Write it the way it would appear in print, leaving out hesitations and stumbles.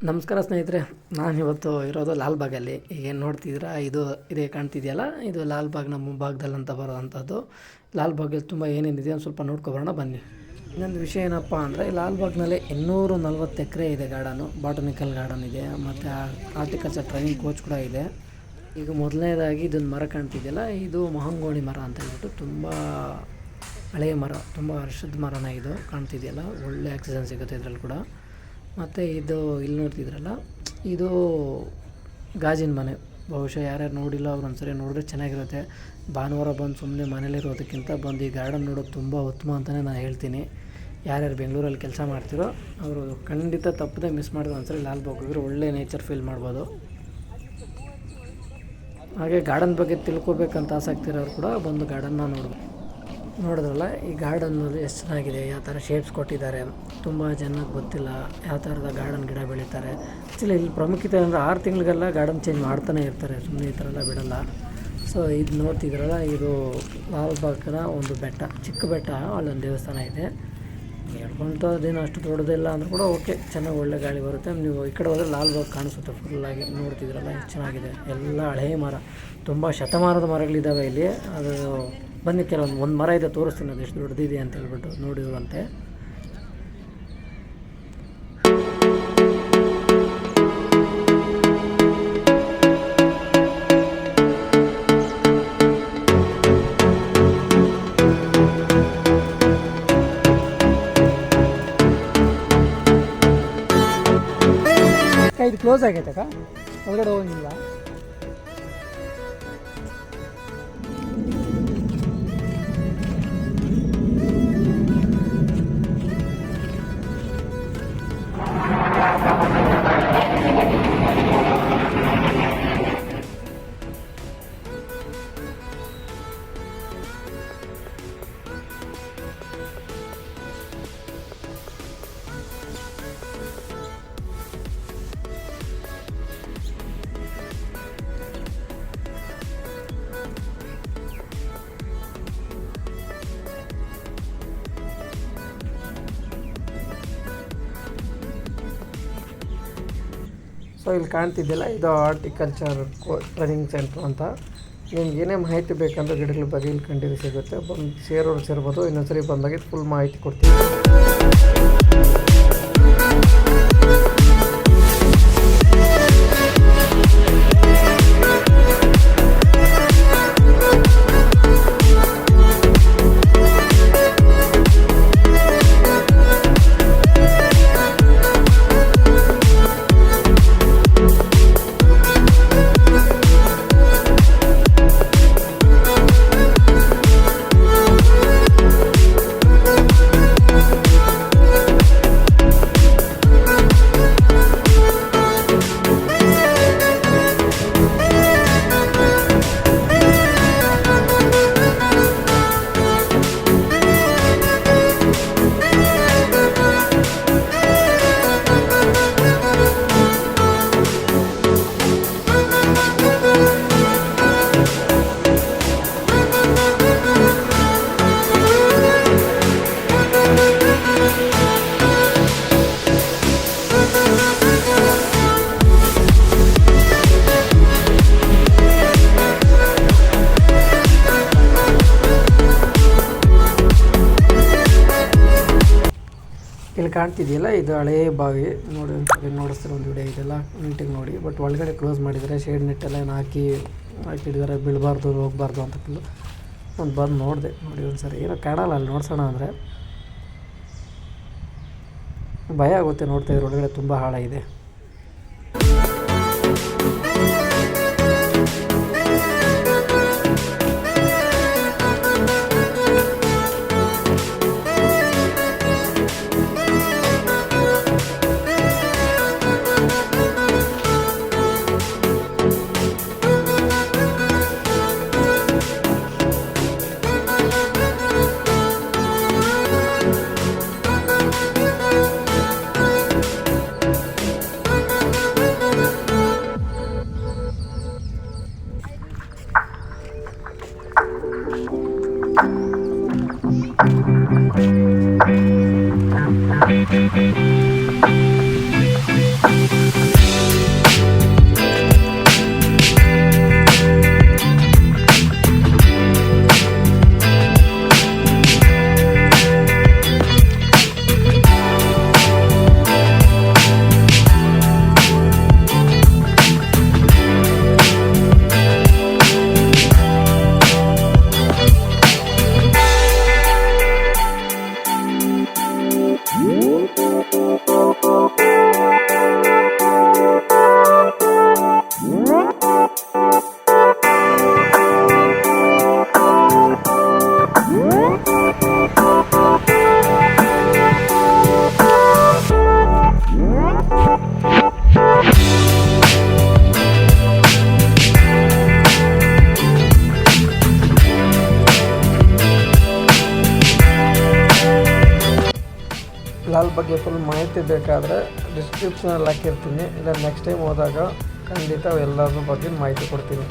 ನಮಸ್ಕಾರ ಸ್ನೇಹಿತರೆ, ನಾನಿವತ್ತು ಇರೋದು ಲಾಲ್ಬಾಗಲ್ಲಿ. ಈಗೇನು ನೋಡ್ತಿದ್ದೀರಾ, ಇದೇ ಕಾಣ್ತಿದೆಯಲ್ಲ, ಇದು ಲಾಲ್ಬಾಗ್ ನಮ್ಮ ಮುಂಭಾಗದಲ್ಲಿ ಅಂತ ಬರೋವಂಥದ್ದು. ಲಾಲ್ಬಾಗಲ್ಲಿ ತುಂಬ ಏನೇನಿದೆ ಒಂದು ಸ್ವಲ್ಪ ನೋಡ್ಕೊಬರೋಣ ಬನ್ನಿ. ಇನ್ನೊಂದು ವಿಷಯ ಏನಪ್ಪ ಅಂದರೆ, ಲಾಲ್ಬಾಗ್ನಲ್ಲಿ 240 ಎಕರೆ ಇದೆ ಗಾರ್ಡನು. ಬಾಟನಿಕಲ್ ಗಾರ್ಡನ್ ಇದೆ, ಮತ್ತು ಆರ್ಟಿಕಲ್ಚರ್ ಟ್ರೈನಿಂಗ್ ಕೋಚ್ ಕೂಡ ಇದೆ. ಈಗ ಮೊದಲನೇದಾಗಿ ಇದೊಂದು ಮರ ಕಾಣ್ತಿದೆಯಲ್ಲ, ಇದು ಮಹಂಗೋಳಿ ಮರ ಅಂತ ಹೇಳ್ಬಿಟ್ಟು ತುಂಬ ಹಳೆಯ ಮರ, ತುಂಬ ವರ್ಷದ ಮರನ ಇದು ಕಾಣ್ತಿದೆಯಲ್ಲ. ಒಳ್ಳೆ ಆಕ್ಸಿಜನ್ ಸಿಗುತ್ತೆ ಇದರಲ್ಲಿ ಕೂಡ. ಮತ್ತು ಇದು ಇಲ್ಲಿ ನೋಡ್ತಿದ್ರಲ್ಲ, ಇದು ಗಾಜಿನ ಮನೆ. ಬಹುಶಃ ಯಾರ್ಯಾರು ನೋಡಿಲ್ಲ ಅವ್ರು ಒಂದ್ಸರಿ ನೋಡಿದ್ರೆ ಚೆನ್ನಾಗಿರುತ್ತೆ. ಭಾನುವಾರ ಬಂದು ಸುಮ್ಮನೆ ಮನೇಲಿರೋದಕ್ಕಿಂತ ಬಂದು ಈ ಗಾರ್ಡನ್ ನೋಡೋದು ತುಂಬ ಉತ್ತಮ ಅಂತಲೇ ನಾನು ಹೇಳ್ತೀನಿ. ಯಾರ್ಯಾರು ಬೆಂಗಳೂರಲ್ಲಿ ಕೆಲಸ ಮಾಡ್ತಿರೋ ಅವರು ಖಂಡಿತ ತಪ್ಪದೆ ಮಿಸ್ ಮಾಡಿದ್ರೆ ಒಂದ್ಸರಿ ಲಾಲ್ಬಾಗ್ ಹೋಗಿದ್ರೆ ಒಳ್ಳೆ ನೇಚರ್ ಫೀಲ್ ಮಾಡ್ಬೋದು. ಹಾಗೆ ಗಾರ್ಡನ್ ಬಗ್ಗೆ ತಿಳ್ಕೊಬೇಕಂತ ಆಸಕ್ತಿ ಇರೋರು ಕೂಡ ಬಂದು ಗಾರ್ಡನ್ನ ನೋಡಿದ್ರಲ್ಲ, ಈ ಗಾರ್ಡನ್ನಲ್ಲಿ ಎಷ್ಟು ಚೆನ್ನಾಗಿದೆ, ಯಾವ ಥರ ಶೇಪ್ಸ್ ಕೊಟ್ಟಿದ್ದಾರೆ. ತುಂಬ ಜನಕ್ಕೆ ಗೊತ್ತಿಲ್ಲ ಯಾವ ಥರದ ಗಾರ್ಡನ್ ಗಿಡ ಬೆಳೀತಾರೆ. ಆ್ಯಕ್ಚುಲಿ ಇಲ್ಲಿ ಪ್ರಾಮುಖ್ಯತೆ ಅಂದರೆ 6 ತಿಂಗಳಿಗೆಲ್ಲ ಗಾರ್ಡನ್ ಚೇಂಜ್ ಮಾಡ್ತಾನೆ ಇರ್ತಾರೆ, ಸುಮ್ಮನೆ ಈ ಥರ ಎಲ್ಲ ಬಿಡೋಲ್ಲ. ಸೊ ಇದು ನೋಡ್ತಿದ್ರಲ್ಲ, ಇದು ಲಾಲ್ಬಾಗ್ನ ಒಂದು ಬೆಟ್ಟ, ಚಿಕ್ಕ ಬೆಟ್ಟ, ಅಲ್ಲೊಂದು ದೇವಸ್ಥಾನ ಇದೆ. ಹೇಳ್ಕೊಂತ ಅದೇನು ಅಷ್ಟು ದೊಡ್ಡದಿಲ್ಲ ಅಂದರೂ ಕೂಡ ಓಕೆ, ಚೆನ್ನಾಗಿ ಒಳ್ಳೆ ಗಾಳಿ ಬರುತ್ತೆ. ನೀವು ಈ ಕಡೆ ಹೋದರೆ ಲಾಲ್ಬಾಗ್ ಕಾಣಿಸುತ್ತೆ ಫುಲ್ಲಾಗಿ. ನೋಡ್ತಿದ್ರಲ್ಲ ಎಷ್ಟು ಚೆನ್ನಾಗಿದೆ, ಎಲ್ಲ ಹಳೆಯ ಮರ, ತುಂಬ ಶತಮಾನದ ಮರಗಳಿದ್ದಾವೆ ಇಲ್ಲಿ. ಅದು ಬನ್ನಿ, ಒಂದು ಮರ ಇದೆ ತೋರಿಸ್ತೀನಿ, ಅದು ಎಷ್ಟು ದೊಡ್ಡದಿದೆ ಅಂತ ಹೇಳ್ಬಿಟ್ಟು ನೋಡಿರುವಂತೆ. ಇದು ಕ್ಲೋಸ್ ಆಗೈತಕ್ಕ, ಒಳಗಡೆ ಹೋಗಿಲ್ಲ. ಸೊ ಇಲ್ಲಿ ಕಾಣ್ತಿದ್ದಿಲ್ಲ, ಇದು ಆರ್ಟಿಕಲ್ಚರ್ ಟ್ರೈನಿಂಗ್ ಸೆಂಟ್ರ್ ಅಂತ. ನಿಮ್ಗೆ ಏನೇ ಮಾಹಿತಿ ಬೇಕಂದ್ರೆ ಗಿಡಗಳ ಬಗ್ಗೆ ಇಲ್ಲಿ ಕಂಟಿನ್ಯೂ ಸಿಗುತ್ತೆ. ಬಂದು ಸೇರ್ಬೋದು. ಇನ್ನೊಂದ್ಸರಿ ಬಂದಾಗ ಫುಲ್ ಮಾಹಿತಿ ಕೊಡ್ತೀವಿ. ಇಲ್ಲಿ ಕಾಣ್ತಿದೆಯಲ್ಲ, ಇದು ಹಳೇ ಬಾವಿ. ನೋಡಿ ನೋಡಿಸ್ತಾರೆ ಒಂದು ವಿಡಿಯೋ, ಇದೆಲ್ಲ ನೀಟಾಗಿ ನೋಡಿ. ಬಟ್ ಒಳಗಡೆ ಕ್ಲೋಸ್ ಮಾಡಿದ್ದಾರೆ, ಶೇಡ್ ನೆಟ್ಟೆಲ್ಲ ಏನು ಹಾಕಿಟ್ಟಿದ್ದಾರೆ, ಬೀಳಬಾರ್ದು ಹೋಗಬಾರ್ದು ಅಂತ. ಒಂದು ಬಂದು ನೋಡಿದೆ, ನೋಡಿ ಒಂದ್ಸರಿ ಏನೋ ಕಾಣಲ್ಲ ಅಲ್ಲಿ ನೋಡ್ಸೋಣ ಅಂದರೆ ಭಯ ಆಗುತ್ತೆ. ನೋಡ್ತಾ ಇದ್ರೆ ಒಳಗಡೆ ತುಂಬ ಆಳ ಇದೆ. ಫುಲ್ ಮಾಹಿತಿ ಬೇಕಾದರೆ ಡಿಸ್ಕ್ರಿಪ್ಷನಲ್ಲಿ ಹಾಕಿರ್ತೀನಿ, ಇಲ್ಲ ನೆಕ್ಸ್ಟ್ ಟೈಮ್ ಹೋದಾಗ ಖಂಡಿತ ಎಲ್ಲದ್ರ ಬಗ್ಗೆ ಮಾಹಿತಿ ಕೊಡ್ತೀನಿ.